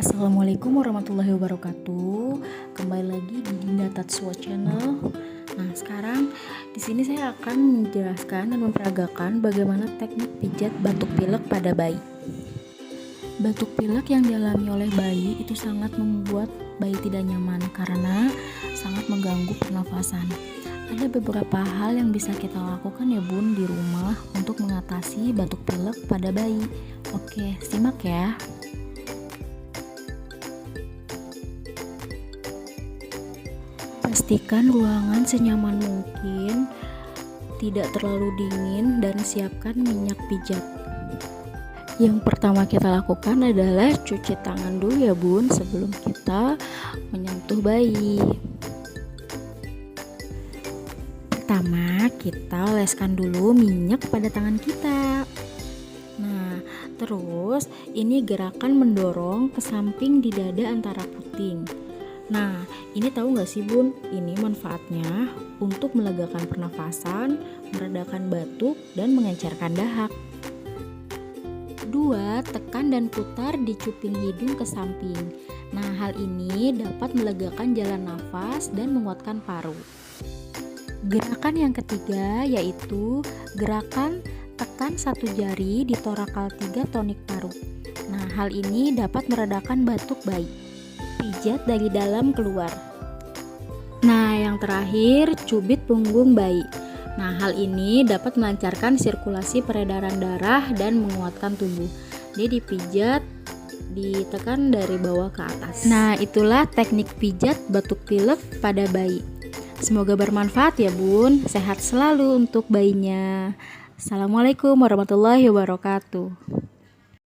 Assalamualaikum warahmatullahi wabarakatuh. Kembali lagi di Dinda Tatsua Channel. Nah, sekarang di sini saya akan menjelaskan dan memperagakan bagaimana teknik pijat batuk pilek pada bayi. Batuk pilek yang dialami oleh bayi itu sangat membuat bayi tidak nyaman karena sangat mengganggu pernafasan. Ada beberapa hal yang bisa kita lakukan ya bun di rumah untuk mengatasi batuk pilek pada bayi. Oke, simak ya. Pastikan ruangan senyaman mungkin, tidak terlalu dingin, dan siapkan minyak pijat. Yang pertama kita lakukan adalah cuci tangan dulu ya bun sebelum kita menyentuh bayi. Pertama kita oleskan dulu minyak pada tangan kita. Nah, terus ini gerakan mendorong ke samping di dada antara puting. Nah, ini tahu nggak sih bun, ini manfaatnya untuk melegakan pernafasan, meredakan batuk, dan mengencerkan dahak. 2. Tekan dan putar di cuping hidung ke samping. Nah, hal ini dapat melegakan jalan nafas dan menguatkan paru. Gerakan yang ketiga yaitu gerakan tekan satu jari di torakal 3 tonik paru. Nah, hal ini dapat meredakan batuk bayi. Pijat dari dalam keluar. Nah, yang terakhir cubit punggung bayi. Nah, hal ini dapat melancarkan sirkulasi peredaran darah dan menguatkan tubuh. Jadi dipijat, ditekan dari bawah ke atas. Nah, itulah teknik pijat batuk pilek pada bayi. Semoga bermanfaat ya bun. Sehat selalu untuk bayinya. Assalamualaikum warahmatullahi wabarakatuh.